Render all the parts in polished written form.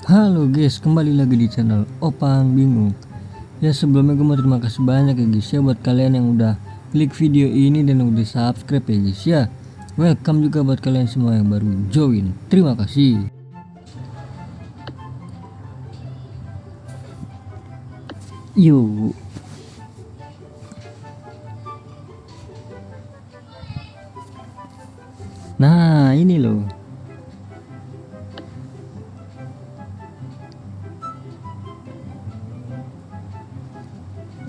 Halo guys, kembali lagi di channel Opang Bingung. Ya sebelumnya gue mau terima kasih banyak ya guys ya buat kalian yang udah klik video ini dan udah subscribe ya guys ya. Welcome juga buat kalian semua yang baru join. Terima kasih. Yuk. Nah ini loh.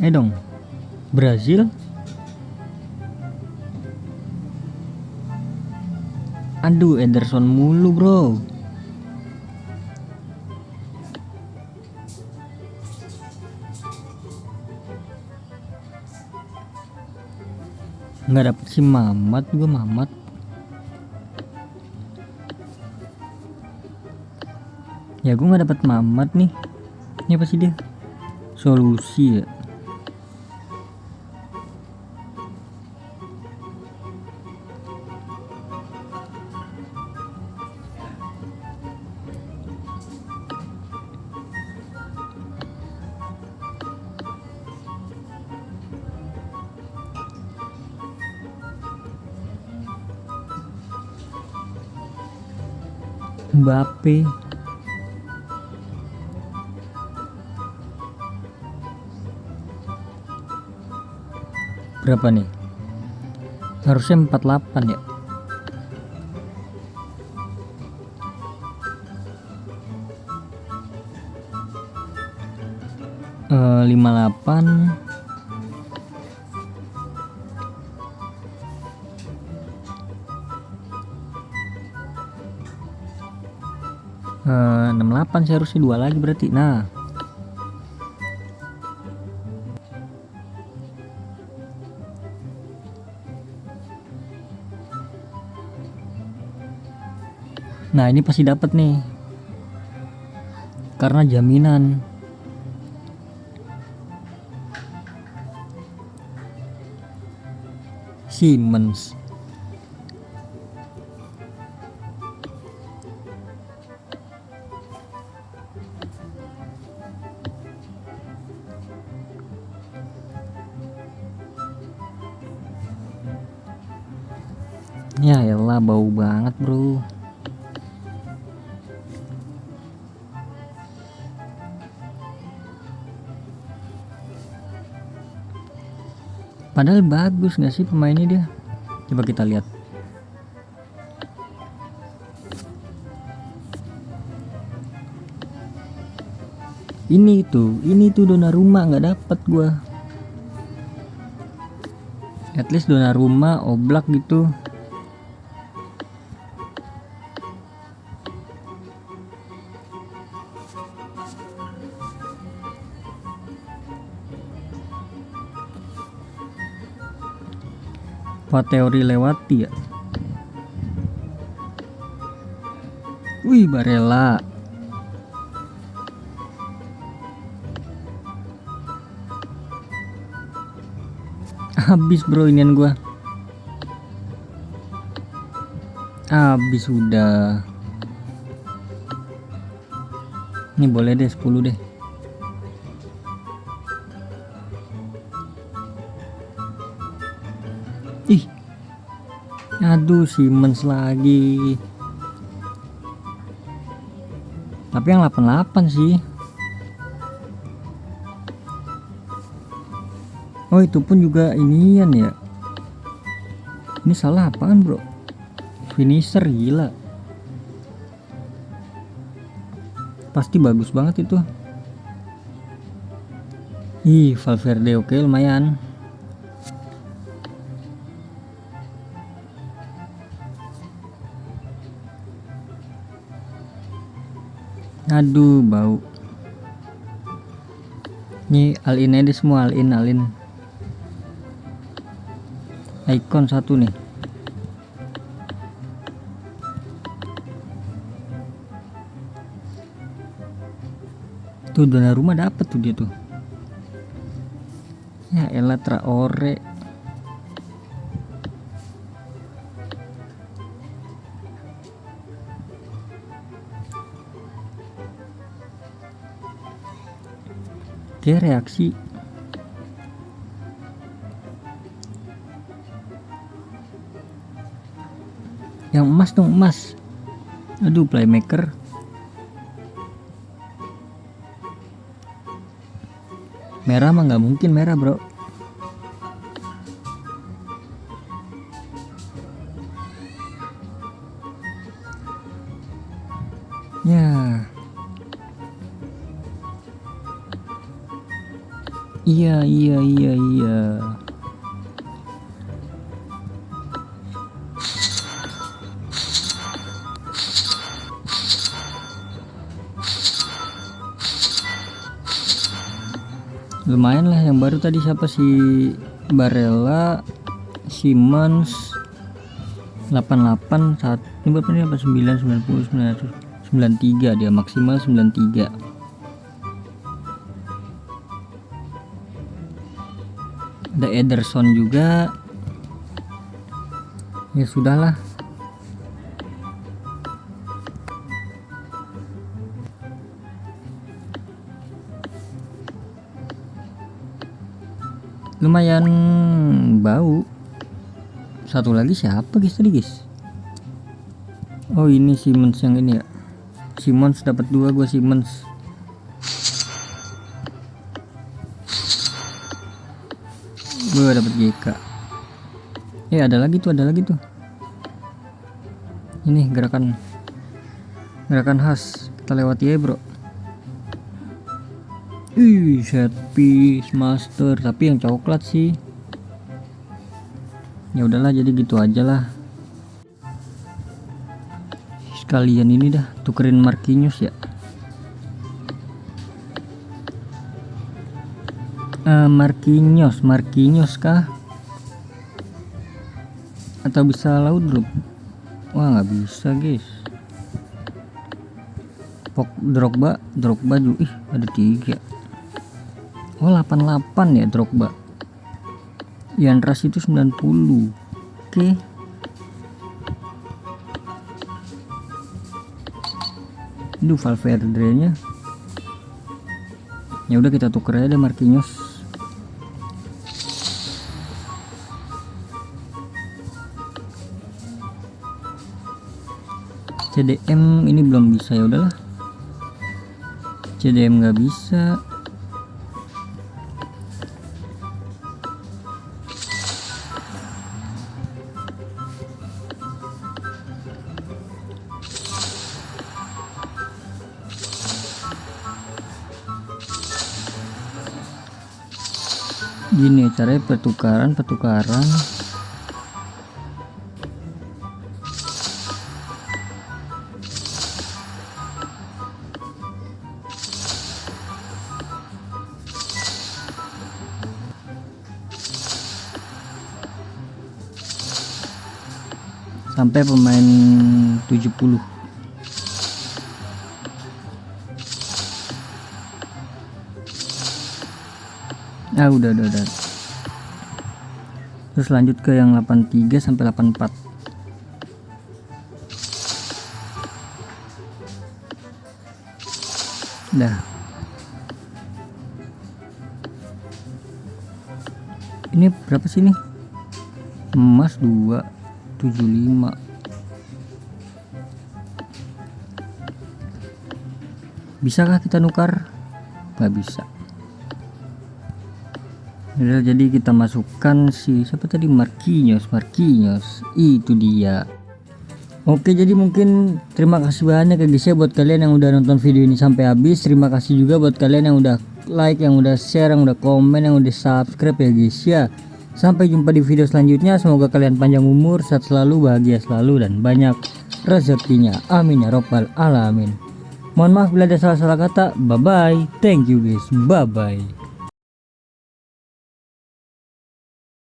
Dong, Brazil. Aduh, Ederson mulu bro. Nggak dapet si Mamat juga Mamat. Ya gue nggak dapet Mamat nih. Ini apa sih dia? Solusi ya. Mbappe. Berapa nih? Harusnya 48 ya. Eh 58. 68 sih harusnya, dua lagi berarti. Nah ini pasti dapat nih karena jaminan. Siemens. Ya elah, bau banget bro. Padahal bagus gak sih pemainnya dia? Coba kita lihat. Ini tuh Donnarumma nggak dapat gua. At least Donnarumma, Oblak gitu. Apa teori lewati ya? Wih, Barella. Habis bro inian gua. Habis sudah. Ini boleh deh 10 deh. Ih. Aduh, Siemens lagi. Tapi yang 88 sih. Oh, itu pun juga inian ya. Ini salah apaan, bro? Finisher gila. Pasti bagus banget itu. Ih, Valverde oke, lumayan. Aduh, bau. Ini all-in aja semua, all-in. Icon satu nih. Tuh Donnarumma dapet tuh dia tuh. Ya elah, Traore. Oke, reaksi. Yang emas dong, emas. Aduh, playmaker. Merah mah nggak mungkin merah, bro. Ya. Iya. Lumayan lah yang baru tadi siapa sih? Barella, Simmons 88 1 ini berapa nih? 89 90 93 dia maksimal 93. Ada Ederson juga. Ya sudahlah. Lumayan bau. Satu lagi siapa guys tadi guys? Oh ini Simmons yang ini ya. Simmons dapat 2 gua Simmons. Gua dapat JK. Ada lagi tuh. Ini gerakan khas. Kita lewati ya, bro. Set piece master, tapi yang coklat sih. Ya udahlah, jadi gitu aja lah. Sekalian ini dah tukerin Marquinhos ya. Marquinhos kah? Atau bisa Laudrup? Wah, nggak bisa guys. Drogba juga. Ada 3. Oh 88 ya Drogba. Yandras itu 90. Oke. Aduh, Valverde nya. Ya udah kita tuker aja deh Marquinhos. CDM ini belum bisa, ya udahlah. CDM nggak bisa. Gini caranya pertukaran sampai pemain 70. Udah. Terus lanjut ke yang 83 sampai 84. Dah. Ini berapa sih nih? Emas 275. Bisakah kita nukar? Nggak bisa. Udah, jadi kita masukkan siapa tadi? Marquinhos. Itu dia. Oke, jadi mungkin terima kasih banyak ya guys ya buat kalian yang udah nonton video ini sampai habis. Terima kasih juga buat kalian yang udah like, yang udah share, yang udah komen, yang udah subscribe ya guys ya. Sampai jumpa di video selanjutnya. Semoga kalian panjang umur, sehat selalu, bahagia selalu, dan banyak rezekinya. Amin ya robbal alamin. Mohon maaf bila ada salah-salah kata. Bye bye. Thank you guys. Bye bye.